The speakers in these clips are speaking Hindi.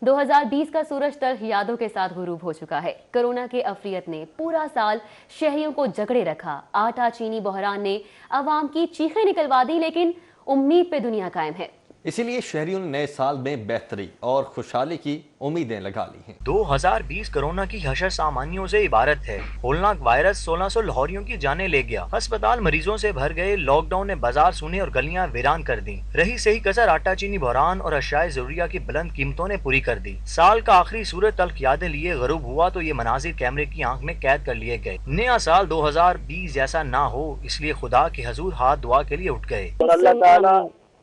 2020 का सूरज तल्ख यादों के साथ गुरूब हो चुका है। कोरोना के अफरियत ने पूरा साल शहरियों को जकड़े रखा। आटा चीनी बहरान ने आवाम की चीखें निकलवा दी, लेकिन उम्मीद पे दुनिया कायम है। इसीलिए शहरियों ने नए साल में बेहतरी और खुशहाली की उम्मीदें लगा ली हैं। 2020 कोरोना की हशर सामानियों से इबारत है। होलनाक वायरस 1600 लाहौरियों की जानें ले गया। अस्पताल मरीजों से भर गए। लॉकडाउन ने बाजार सूने और गलियां वीरान कर दी। रही सही कसर आटा चीनी बहरान और अशाए जरूरिया की बुलंद कीमतों ने पूरी कर दी। साल का आखिरी सूरज तल्ख यादें लिए गरूब हुआ तो ये मनाजिर कैमरे की आंख में कैद कर लिए गए। नया साल 2020 जैसा ना हो, इसलिए खुदा के हजूर हाथ दुआ के लिए उठ गए। अल्लाह ताला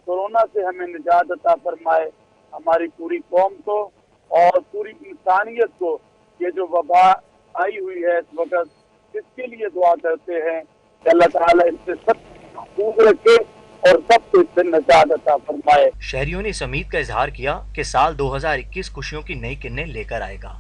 कोरोना से हमें निजात अता फरमाए, हमारी पूरी कौम को और पूरी इंसानियत को। ये जो वबा आई हुई है इस वक्त, इसके लिए दुआ करते हैं कि अल्लाह ताला इससे सब महफूज रखे और सबको इससे निजात अता फरमाए। शहरियों ने इस उम्मीद का इजहार किया कि साल 2021 खुशियों की नई किरणें लेकर आएगा।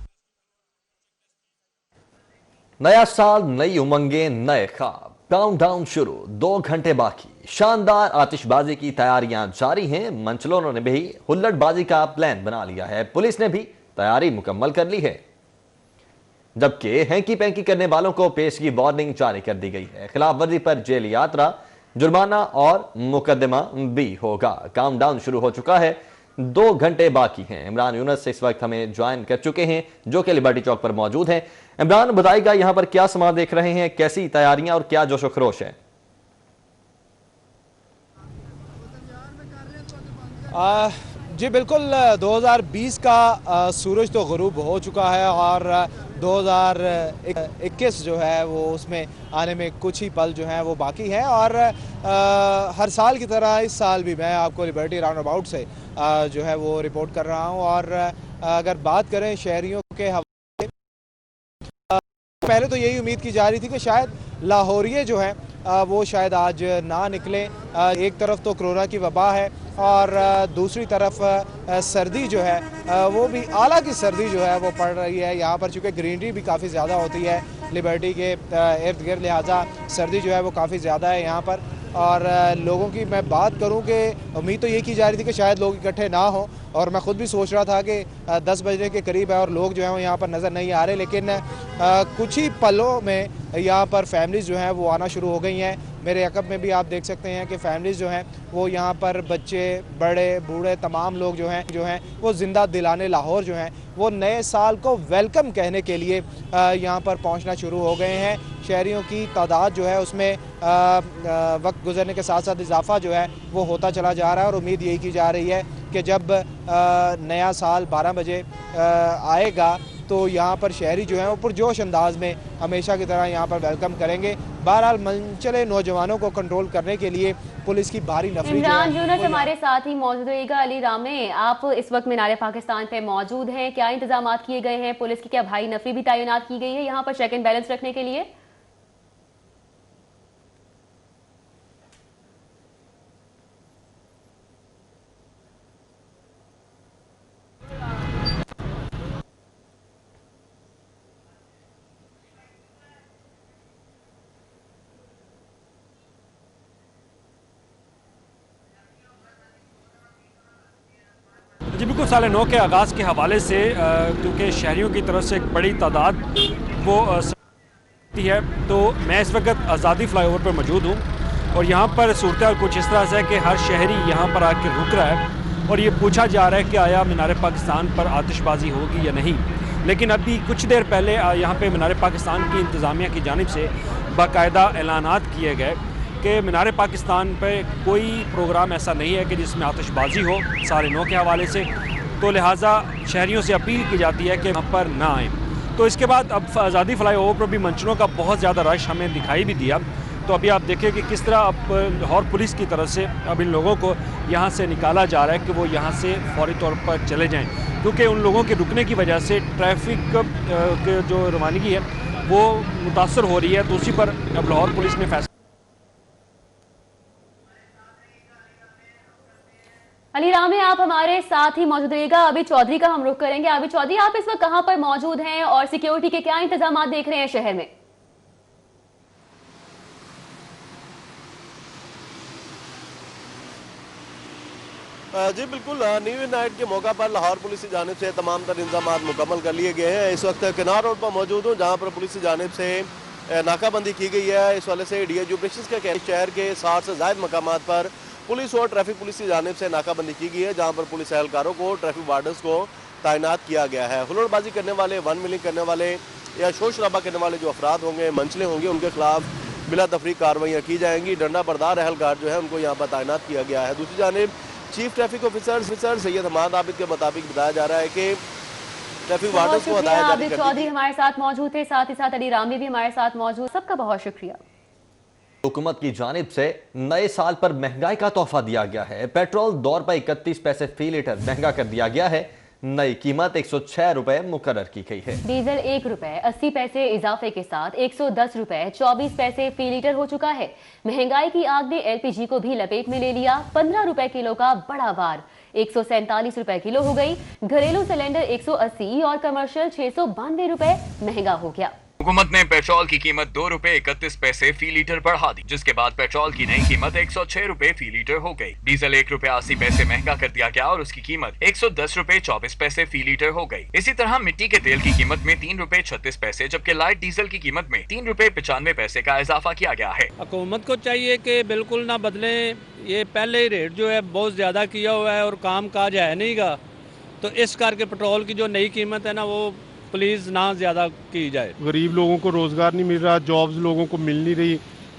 नया साल, नई उमंगें, नए ख्वाब। काउंटडाउन शुरू, 2 घंटे बाकी। शानदार आतिशबाजी की तैयारियां जारी हैं। मंचलों ने भी हुल्लड़बाजी का प्लान बना लिया है। पुलिस ने भी तैयारी मुकम्मल कर ली है, जबकि हैंकी पैंकी करने वालों को पेशगी वार्निंग जारी कर दी गई है। खिलाफ वर्जी पर जेल यात्रा, जुर्माना और मुकदमा भी होगा। काउंटडाउन शुरू हो चुका है, 2 घंटे बाकी हैं। इमरान यूनुस इस वक्त हमें ज्वाइन कर चुके हैं, जो कि लिबर्टी चौक पर मौजूद हैं। इमरान, बताइएगा यहाँ पर क्या समा देख रहे हैं, कैसी तैयारियां और क्या जोशो खरोश है? जी बिल्कुल, 2020 का सूरज तो गुरूब हो चुका है और 2021 जो है वो उसमें आने में कुछ ही पल जो हैं वो बाकी है। और हर साल की तरह इस साल भी मैं आपको लिबर्टी राउंड अबाउट से जो है वो रिपोर्ट कर रहा हूँ। और अगर बात करें शहरियों के हवाले, पहले तो यही उम्मीद की जा रही थी कि शायद लाहौरिये जो हैं वो शायद आज ना निकलें। एक तरफ तो कोरोना की वबा है और दूसरी तरफ सर्दी जो है वो भी आला की सर्दी जो है वो पड़ रही है यहाँ पर, चूँकि ग्रीनरी भी काफ़ी ज़्यादा होती है लिबर्टी के इर्द गिर्द, लिहाजा सर्दी जो है वो काफ़ी ज़्यादा है यहाँ पर। और लोगों की मैं बात करूं कि उम्मीद तो ये की जा रही थी कि शायद लोग इकट्ठे ना हो, और मैं ख़ुद भी सोच रहा था कि 10 बजे के करीब है और लोग जो हैं वो यहाँ पर नज़र नहीं आ रहे। लेकिन कुछ ही पलों में यहाँ पर फैमिलीज़ जो हैं वो आना शुरू हो गई हैं। मेरे अकब में भी आप देख सकते हैं कि फैमिलीज़ जो हैं वो यहाँ पर बच्चे, बड़े, बूढ़े, तमाम लोग जो हैं वो ज़िंदा दिलाने लाहौर जो हैं वो नए साल को वेलकम कहने के लिए यहाँ पर पहुँचना शुरू हो गए हैं। शहरियों की तादाद जो है उसमें वक्त गुजरने के साथ साथ इजाफा जो है वो होता चला जा रहा है। और उम्मीद यही की जा रही है कि जब नया साल 12 बजे आएगा तो यहाँ पर शहरी जो हैं वो पुरजोश अंदाज में हमेशा की तरह यहाँ पर वेलकम करेंगे। बहरहाल मनचले नौजवानों को कंट्रोल करने के लिए पुलिस की भारी नफरी इमरान यूनुस हमारे साथ ही मौजूद रहेगा। अली रामे, आप इस वक्त मीनार पाकिस्तान पे मौजूद हैं, क्या इंतजाम किए गए हैं? पुलिस की क्या भारी नफरी भी तैनात की गई है यहाँ पर चेक एंड बैलेंस रखने के लिए? जी बिल्कुल, साल नौ के आगाज़ के हवाले से क्योंकि शहरियों की तरफ से एक बड़ी तादाद वो है, तो मैं इस वक्त आज़ादी फ्लाईओवर पर मौजूद हूँ और यहाँ पर सूरत कुछ इस तरह से है कि हर शहरी यहाँ पर आकर रुक रहा है और ये पूछा जा रहा है कि आया मीनार पाकिस्तान पर आतिशबाजी होगी या नहीं। लेकिन अभी कुछ देर पहले यहाँ पे मीनार पाकिस्तान की इंतज़ामिया की जानिब से बाकायदा ऐलानात किए गए कि मीनार पाकिस्तान पे कोई प्रोग्राम ऐसा नहीं है कि जिसमें आतिशबाजी हो साढ़े 9 के हवाले से, तो लिहाजा शहरियों से अपील की जाती है कि वहाँ पर ना आएँ। तो इसके बाद अब आज़ादी फ्लाईओवर पर भी मंचलों का बहुत ज़्यादा रश हमें दिखाई भी दिया। तो अभी आप देखें कि किस तरह अब लाहौर पुलिस की तरफ से अब इन लोगों को यहाँ से निकाला जा रहा है कि वो यहाँ से फौरी तौर पर चले जाएँ, क्योंकि उन लोगों के रुकने की वजह से ट्रैफिक जो रवानगी है वो मुतासर हो रही है। तो उसी पर अब लाहौर पुलिस ने फैसला। अली रामे, आप हमारे साथ ही मौजूद रहिएगा। अभी चौधरी का हम रुख करेंगे। अभी चौधरी, आप इस वक्त कहां पर मौजूद हैं और सिक्योरिटी के क्या इंतजाम देख रहे हैं शहर में? जी बिल्कुल, न्यू ईयर नाइट के मौका पर लाहौर पुलिस की जानिब से तमाम तर इंतजाम मुकम्मल कर लिए गए हैं। इस वक्त किनार रोड पर मौजूद हूँ, जहाँ पर पुलिस की जानिब से नाकाबंदी की गई है। इस वाले से डीआईजी ऑपरेशंस का कहना है शहर के 60 से ज़ायद मकामात पर पुलिस और ट्रैफिक पुलिस की जानिब से नाकाबंदी की गई है, जहाँ पर पुलिस एहलकारों को, ट्रैफिक वार्डन्स को तैनात किया गया है। हुल्लड़बाजी करने वाले, वन मिलिंग करने वाले या शोर शराबा करने वाले जो अफराद होंगे, मंचले होंगे, उनके खिलाफ बिला तफरीक कार्रवाइयाँ की जाएंगी। डंडा बरदार एहलकार जो है उनको यहाँ पर तैनात किया गया है। दूसरी जानिब chief traffic officer Syed Hammad Abid के मुताबिक बताया जा रहा है कि ट्रैफिक वार्डन्स को हदायत जारी कर दी। चौधरी हमारे साथ मौजूद थे, साथ ही साथ अली रामली भी हमारे साथ मौजूद। सबका बहुत शुक्रिया। हुकूमत की जानिब से नए साल पर महंगाई का तोहफा दिया गया है। पेट्रोल 2 रुपए 31 पैसे फी लीटर महंगा कर दिया गया है। नई कीमत 106 रुपए मुकर्रर की गई है। डीजल 1 रुपए 80 पैसे इजाफे के साथ 110 रुपए 24 पैसे फी लीटर हो चुका है। महंगाई की आग ने एलपीजी को भी लपेट में ले लिया। 15 रुपए किलो का बड़ा वार 147 रुपए किलो हो गई। घरेलू सिलेंडर 180 और कमर्शियल 692 रुपए महंगा हो गया। हुकूमत ने पेट्रोल की कीमत 2 रुपए 31 पैसे फी लीटर बढ़ा दी, जिसके बाद पेट्रोल की नई कीमत 106 रुपए फी लीटर हो गई। डीजल 1 रुपए 80 पैसे महंगा कर दिया गया और उसकी कीमत 110 रुपए 24 पैसे फी लीटर हो गई। इसी तरह मिट्टी के तेल की कीमत में 3 रुपए 36 पैसे, जबकि लाइट डीजल की कीमत में 3 रुपए 95 पैसे का इजाफा किया गया है। हुकूमत को चाहिए कि बिल्कुल ना बदले, ये पहले ही रेट जो है बहुत ज्यादा किया हुआ है और काम काज है नहीं का, तो इस करके पेट्रोल की जो नई कीमत है ना वो प्लीज़ ना ज़्यादा की जाए। गरीब लोगों को रोज़गार नहीं मिल रहा, जॉब्स लोगों को मिल नहीं रही।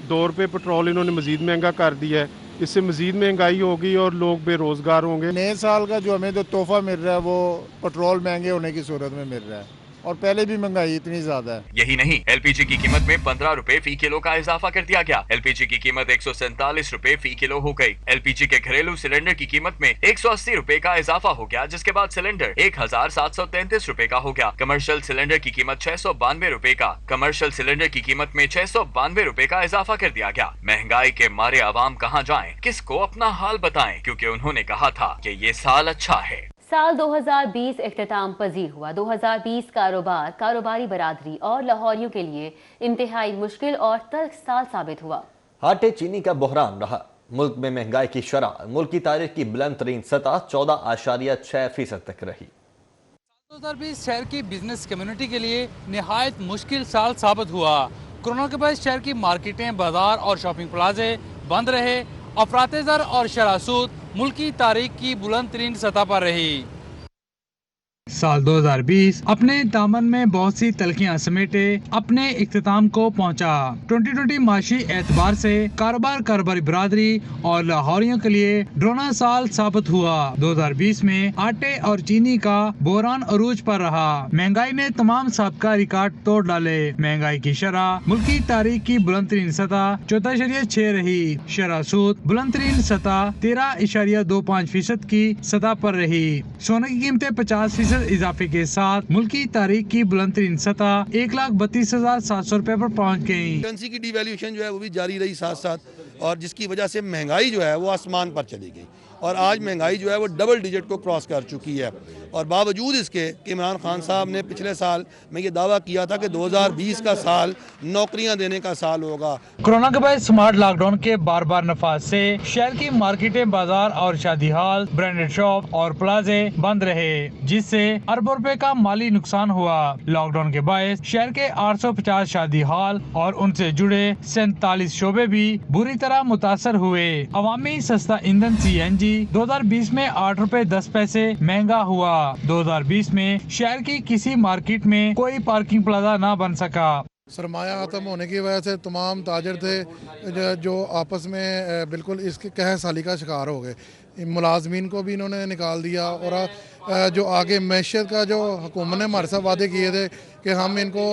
2 रुपये पेट्रोल इन्होंने मज़ीद महंगा कर दिया है, इससे मज़ीद महंगाई होगी और लोग बेरोज़गार होंगे। नए साल का जो हमें जो तोहफा मिल रहा है वो पेट्रोल महंगे होने की सूरत में मिल रहा है और पहले भी महंगाई इतनी ज्यादा है। यही नहीं, एलपीजी की कीमत में 15 रुपए फी किलो का इजाफा कर दिया गया। एलपीजी की कीमत 147 रुपए फी किलो हो गई। एलपीजी के घरेलू सिलेंडर की कीमत में 180 रुपए का इजाफा हो गया, जिसके बाद सिलेंडर 1733 रुपए का हो गया। कमर्शियल सिलेंडर की कीमत 692 रुपए का कमर्शियल सिलेंडर की कीमत में 692 रुपए का इजाफा कर दिया गया। महंगाई के मारे आवाम कहाँ जाएं, किसको अपना हाल बताएं, क्योंकि उन्होंने कहा था कि ये साल अच्छा है। साल 2020 इख्तिताम पजीर हुआ। 2020 कारोबारी बरादरी और लाहौरियों के लिए इंतहाई मुश्किल और तल्ख साल साबित हुआ। आटे चीनी का बहरान रहा। मुल्क में महंगाई की शरह मुल्क की तारीख की बुलंद तरीन सतह 14.6% तक रही। 2020 शहर की बिजनेस कम्युनिटी के लिए निहायत मुश्किल साल साबित हुआ। कोरोना के बाद शहर की मार्केटें, बाजार और शॉपिंग प्लाजे बंद रहे। अफरात-ए-ज़र और शरासूद मुल्क की तारीख की बुलंद तरीन सतह पर रही। साल 2020 अपने दामन में बहुत सी तलखियां समेटे अपने इख्तिताम को पहुंचा। 2020 माशी एतबार से कारोबारी बरादरी और लाहौरियों के लिए ड्रोना साल साबित हुआ। 2020 में आटे और चीनी का बहरान अरूज पर रहा। महंगाई ने तमाम साबिका रिकॉर्ड तोड़ डाले। महंगाई की शरह मुल्क की तारीख की बुलंद तरीन सतह 14.6 रही। शरह सूद बुलंद तरीन सतह 13.25% की सतह पर रही। सोने की कीमतें 50% इजाफे के साथ मुल्क की तारीख की बुलंद तरीन सतह 1,32,700 रुपए पर पहुंच गई। करेंसी की डिवैल्यूएशन जो है वो भी जारी रही साथ साथ, और जिसकी वजह से महंगाई जो है वो आसमान पर चली गई और आज महंगाई जो है वो डबल डिजिट को क्रॉस कर चुकी है। और बावजूद इसके कि इमरान खान साहब ने पिछले साल में ये दावा किया था कि 2020 का साल नौकरियां देने का साल होगा। कोरोना के बाद स्मार्ट लॉकडाउन के बार बार नफाज से शहर की मार्केटें, बाजार और शादी हॉल, ब्रांडेड शॉप और प्लाजे बंद रहे, जिससे अरबों रुपए का माली नुकसान हुआ। लॉकडाउन के बायस शहर के 850 शादी हॉल और उनसे जुड़े 47 शोबे भी बुरी तरह मुतासर हुए। अवामी सस्ता ईंधन CNG 2020 में 8 रुपए 10 पैसे महंगा हुआ। 2020 में शहर की किसी मार्केट में कोई पार्किंग प्लाजा न बन सका। सरमाया खत्म होने की वजह से तमाम ताजर थे जो आपस में बिल्कुल इसके कह साली का शिकार हो गए। मुलाजमीन को भी इन्होंने निकाल दिया और जो आगे मैशत का जो हुकूमत ने हमारे साथ वादे किए थे कि हम इनको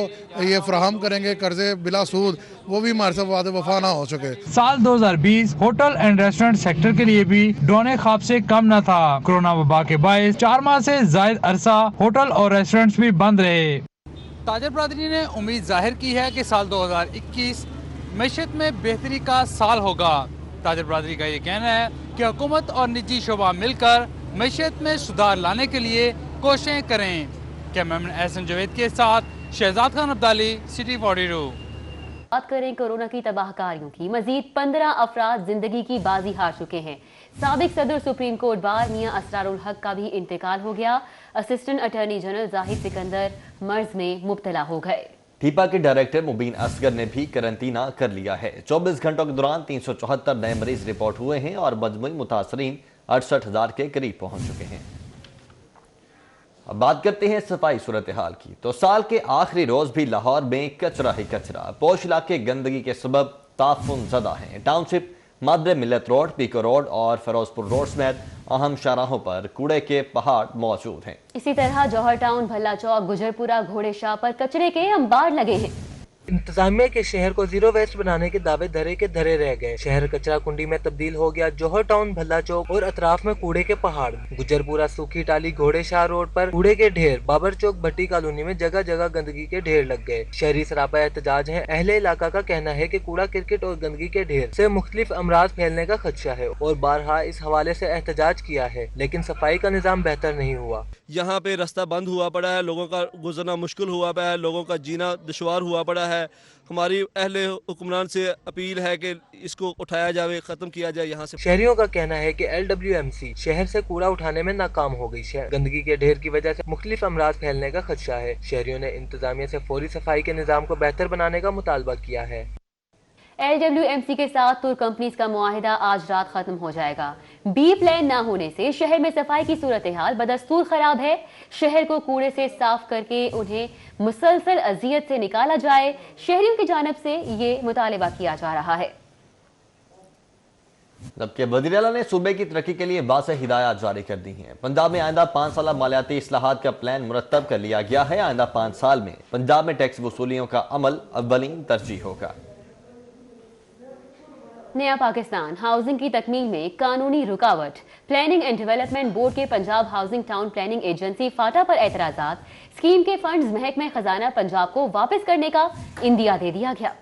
ये फराहम करेंगे कर्जे बिला सूद, वो भी हमारे साथ वादे वफा ना हो सके। साल 2020 होटल एंड रेस्टोरेंट सेक्टर के लिए भी डौने ख्वाब से कम न था। कोरोना वबा के बायस 4 माह से जायद अरसा होटल और रेस्टोरेंट्स भी बंद रहे। ताजर बरादरी ने उम्मीद जाहिर की है कि साल 2021 मैशत में बेहतरी का साल होगा। ताजर बरादरी का ये कहना है कि हुकूमत और निजी शोबा मिलकर मैशत में सुधार लाने के लिए कोशिशें करें। कैमरामैन एहसन जावेद के साथ शहजाद खान अब्दाली, सिटी 42। बात करें कोरोना की तबाहकारियों की, मजीद 15 अफराद जिंदगी की बाजी हार चुके हैं। साबिक सदर सुप्रीम कोर्ट बार मियां असरारुल हक का भी इंतकाल हो गया। Assistant attorney general Zahid Sikandar मर्ज में मुब्तला हो गए। ठीपा के डायरेक्टर मुबीन असगर ने भी करंतना कर लिया है। 24 घंटों के दौरान 374 नए मरीज रिपोर्ट हुए हैं और मजमूई मुतासरीन 68,000 के करीब पहुंच चुके हैं। अब बात करते हैं सफाई सूरत हाल की, तो साल के आखिरी रोज भी लाहौर में कचरा ही कचरा। पोश इलाके गंदगी के सबब ताफुन ज़दा हैं। टाउनशिप, मादरे मिल्लत रोड, पीको रोड और फिरोजपुर रोड समेत अहम शाहराहों पर कूड़े के पहाड़ मौजूद हैं। इसी तरह जौहर टाउन, भल्ला चौक, गुजरपुरा, घोड़े शाह पर कचरे के अंबार लगे हैं। इंतजामिया के शहर को जीरो वेस्ट बनाने के दावे धरे के धरे रह गए। शहर कचरा कुंडी में तब्दील हो गया। जौहर टाउन, भल्ला चौक और अतराफ में कूड़े के पहाड़। गुजरपुरा, सूखी टाली, घोड़े शाह रोड पर कूड़े के ढेर। बाबर चौक, भट्टी कॉलोनी में जगह जगह गंदगी के ढेर लग गए। शहरी सरापा एहतजाज है। अहले इलाका का कहना है कि कूड़ा क्रिकेट और गंदगी के ढेर से मुख्तलिफ अमराज फैलने का खदशा है और बारहा इस हवाले से एहतजाज किया है, लेकिन सफाई का निजाम बेहतर नहीं हुआ। यहाँ पे रास्ता बंद हुआ पड़ा है, लोगों का गुजरना मुश्किल हुआ पड़ा है, लोगों का जीना दुश्वार हुआ पड़ा है। हमारी अहले हुक्मरान से अपील है कि इसको उठाया जाए, खत्म किया जाए यहाँ से। शहरियों का कहना है कि LWMC शहर से कूड़ा उठाने में नाकाम हो गई। गंदगी के ढेर की वजह से मुख्तलिफ अमराज फैलने का खदशा है। शहरियों ने इंतजामिया से फौरी सफाई के निजाम को बेहतर बनाने का मुतालबा किया है। LWMC के साथ टूर कंपनीज का मुआहिदा आज रात खत्म हो जाएगा। बी प्लान न होने से शहर में सफाई की सूरत हाल बदस्तूर खराब है। शहर को कूड़े से साफ करके उन्हें मुसलसल अजियत से निकाला जाए, शहरियों की जानिब से ये मुतालिबा किया जा रहा है। जबकि वज़ीर आला ने सूबे की तरक्की के लिए वाज़ेह हिदायत जारी कर दी हैं। पंजाब में आइंदा 5 साल मालियाती इस्लाहात का प्लान मुरतब कर लिया गया है। आइंदा 5 साल में पंजाब में टैक्स वसूलियों का अमल अव्वलीन तरजीह होगा। नया पाकिस्तान हाउसिंग की तकमील में कानूनी रुकावट। प्लानिंग एंड डेवलपमेंट बोर्ड के Punjab housing town planning agency FATA पर एतराजात। स्कीम के फंड्स महकमे खजाना पंजाब को वापस करने का इंदिया दे दिया गया।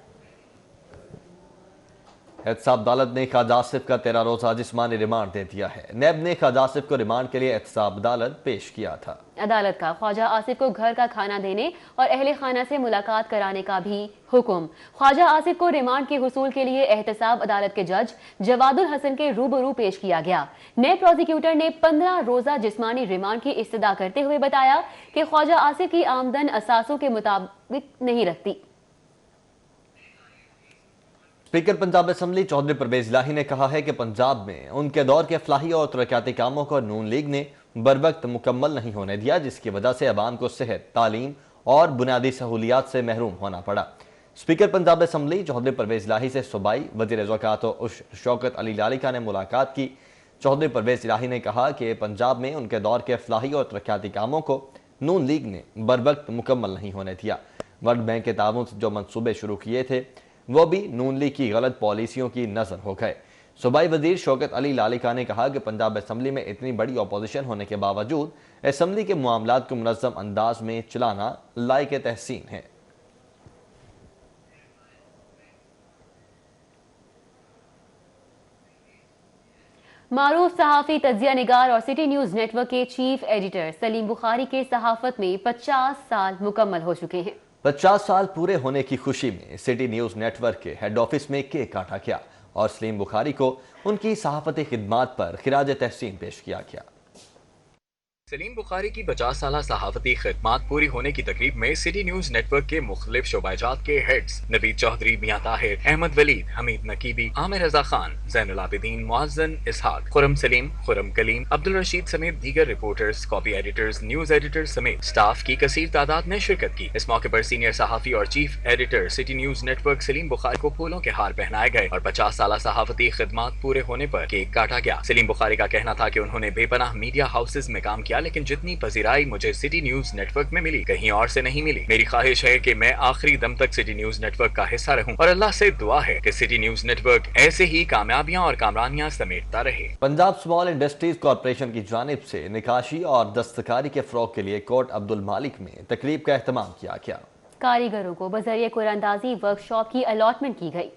एहतसाब अदालत ने ख्वाजा आसिफ का 13 रोजा जिस्मानी रिमांड दे दिया है। नैब ने ख्वाजा आसिफ को रिमांड के लिए एहतसाब अदालत पेश किया था। अदालत का ख्वाजा आसिफ को घर का खाना देने और अहले खाना से मुलाकात कराने का भी हुक्म। ख्वाजा आसिफ को रिमांड के हुसूल के लिए एहतसाब अदालत के जज जवादुल हसन के रूबरू पेश किया गया। नए प्रोसिक्यूटर ने 15 रोजा जिस्मानी रिमांड की इस्तदा करते हुए बताया कि ख्वाजा आसिफ की आमदन असासों के मुताबिक नहीं रखती। स्पीकर पंजाब असम्बली चौधरी परवेज इलाही ने कहा है कि पंजाब में उनके दौर के फलाही और तरक्याती कामों को नून लीग ने बरवक्त मुकम्मल नहीं होने दिया, जिसकी वजह से अवाम को सेहत, तालीम और बुनियादी सहूलियात से महरूम होना पड़ा। स्पीकर पंजाब असम्बली चौधरी परवेज इलाही से सूबाई वज़ीर ज़कात और शौकत अली लालिका ने मुलाकात की। चौधरी परवेज इलाही ने कहा कि पंजाब में उनके दौर के फलाही और तरक्याती कामों को नून लीग ने बरवक्त मुकम्मल नहीं होने दिया। वर्ल्ड बैंक के ताउन से जो मनसूबे शुरू किए थे वो भी नून लीग की गलत पॉलिसियों की नजर हो गए। सूबाई वजीर शौकत अली लालिका ने कहा कि पंजाब असम्बली में इतनी बड़ी अपोजिशन होने के बावजूद असम्बली के मामलात को मुनज़्ज़म अंदाज में चलाना लायक तहसीन है। मारूफ सहाफ़ी, तज्जिया निगार और सिटी न्यूज़ नेटवर्क के चीफ एडिटर सलीम बुखारी के सहाफ़त में 50 साल मुकम्मल हो चुके हैं। 50 साल पूरे होने की खुशी में सिटी न्यूज़ नेटवर्क के हेड ऑफिस में केक काटा गया और सलीम बुखारी को उनकी सहाफ़ती खिदमात पर खिराज तहसीन पेश किया गया। सलीम बुखारी की 50 साल सहाफती खिदमात पूरी होने की तकरीब में सिटी न्यूज नेटवर्क के मुख्तलिफ शोबाजात के हेड्स नवीद चौधरी, मियां ताहिर, अहमद वलीद, हमीद नकीबी, आमिर रजा खान, जैनुल आबिदीन, मुअज्जन इसहाक, खुरम सलीम, खुरम कलीम, अब्दुल रशीद समेत दीगर reporters, copy editors, news editors समेत स्टाफ की कसीर तादाद ने शिरकत की। इस मौके पर सीनियर सहाफी और chief editor city news network Salim Bukhari को फूलों के हार पहनाए गए और 50 साल सहाफती खिदमात पूरे होने पर केक काटा गया। सलीम बुखारी का कहना था कि उन्होंने बेपनाह मीडिया हाउसेज में काम किया, लेकिन जितनी पजीराई मुझे सिटी न्यूज नेटवर्क में मिली कहीं और से नहीं मिली। मेरी ख्वाहिश है कि मैं आखिरी दम तक सिटी न्यूज नेटवर्क का हिस्सा रहूं और अल्लाह से दुआ है कि सिटी न्यूज नेटवर्क ऐसे ही कामयाबियां और कामरानियां समेटता रहे। पंजाब स्मॉल इंडस्ट्रीज कॉरपोरेशन की जानिब से निकाशी और दस्तकारी के फरोग के लिए कोट अब्दुल मालिक में तकरीब का एहतमाम किया गया। कारीगरों को बजरिए कुरानंदाजी वर्कशॉप की अलॉटमेंट की गई।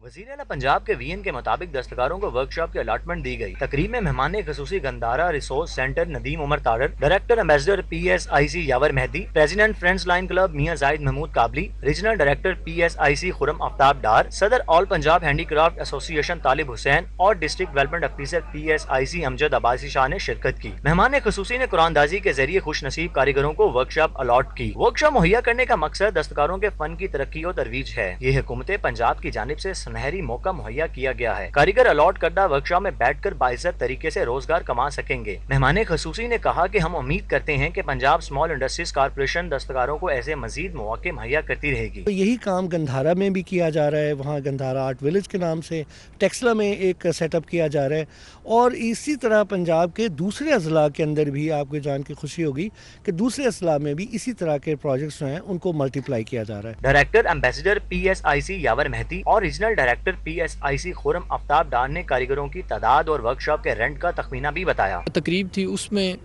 वज़ीर आला पंजाब के वीएन के मुताबिक दस्तकारों को वर्कशॉप की अलॉटमेंट दी गई। तकरीब में मेहमान खसूसी Gandhara resource centre Nadeem Umar Tarar, director ambassador PSIC Yawar Mehdi, president friends line club मियां Zahid Mahmood Kabli, regional director PSIC Khurram Aftab Dar, सदर all Punjab handicraft association Talib Hussain और district development officer PSIC Amjad Abbasi Shah ने शिरकत की। मेहमान खसूसी ने कुरानदाजी के जरिए खुश नसीब कारीगरों को वर्कशॉप अलॉट की। वर्कशॉप मुहैया करने का मकसद दस्तकारों के फन की तरक्की और तरवीज है। ये हुकूमत पंजाब की जानिब से सुनहरी मौका मुहैया किया गया है। कारीगर अलॉट करदा वर्कशॉप में बैठकर बाइज्जत तरीके से रोजगार कमा सकेंगे। मेहमान खसूसी ने कहा कि हम उम्मीद करते हैं कि पंजाब स्मॉल इंडस्ट्रीज कारपोरेशन दस्तकारों को ऐसे मजीद मौके मुहैया करती रहेगी। तो यही काम गंधारा में भी किया जा रहा है। वहाँ गंधारा आर्ट विलेज के नाम से टेक्सला में एक सेटअप किया जा रहा है और इसी तरह पंजाब के दूसरे अजला के अंदर भी आपको जान के खुशी होगी कि दूसरे अजला में भी इसी तरह के प्रोजेक्ट्स जो हैं उनको मल्टीप्लाई किया जा रहा है। Director ambassador PSIC Yawar Mehdi और regional director PSIC Khurram Aftab Dar ने कारीगरों की तादाद और वर्कशॉप के रेंट का तखमीना भी बताया। तकरीब थी, उसमें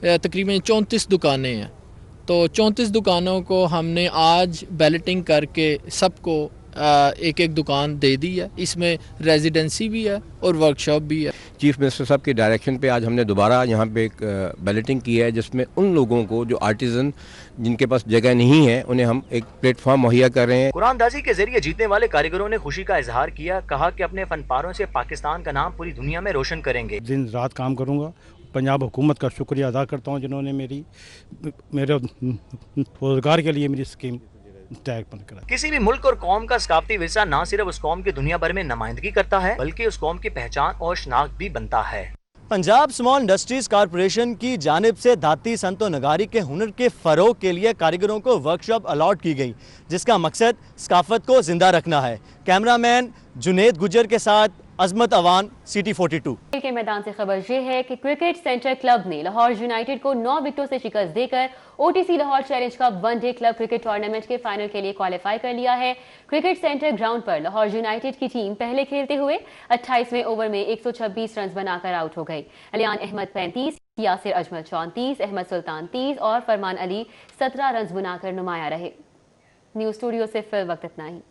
तकरीबन 34 दुकानें हैं, तो 34 दुकानों को हमने आज बैलेटिंग करके सबको एक एक दुकान दे दी है। इसमें रेजिडेंसी भी है और वर्कशॉप भी है। चीफ मिनिस्टर साहब के डायरेक्शन पे आज हमने दोबारा यहाँ पे एक बैलेटिंग की है, जिसमें उन लोगों को जो आर्टिजन जिनके पास जगह नहीं है उन्हें हम एक प्लेटफॉर्म मुहैया कर रहे हैं। कुरानदाजी के जरिए जीतने वाले कारीगरों ने खुशी का इजहार किया, कहा कि अपने फनपारों से पाकिस्तान का नाम पूरी दुनिया में रोशन करेंगे। दिन रात काम करूँगा। पंजाब हुकूमत का शुक्रिया अदा करता हूँ जिन्होंने मेरे रोजगार के लिए मेरी स्कीम किसी भी मुल्क और कौम का सकाफती विरसा न सिर्फ उस कौम की दुनिया भर में नुमाइंदगी करता है बल्कि उस कौम की पहचान और शनाख्त भी बनता है। पंजाब स्मॉल इंडस्ट्रीज कारपोरेशन की जानिब से धाती संतो नगारी के हुनर के फ़रोग के लिए कारीगरों को वर्कशॉप अलॉट की गई, जिसका मकसद सकाफत को जिंदा रखना है। कैमरामैन जुनेद गुजर के साथ अजमत अवान, सिटी 42। खेल के मैदान से खबर ये है कि क्रिकेट सेंटर क्लब ने लाहौर यूनाइटेड को 9 विकेटों से शिकस्त देकर OTC Lahore challenge cup one day club cricket tournament के फाइनल के लिए क्वालिफाई कर लिया है। क्रिकेट सेंटर ग्राउंड पर लाहौर यूनाइटेड की टीम पहले खेलते हुए 28वें ओवर में 126 रन बनाकर आउट हो गई। अलियान अहमद 35, यासिर अजमल 34, अहमद सुल्तान 30 और फरमान अली 17 रन बनाकर नुमाया रहे। न्यूज़ स्टूडियो से फिल वक्त इतना ही।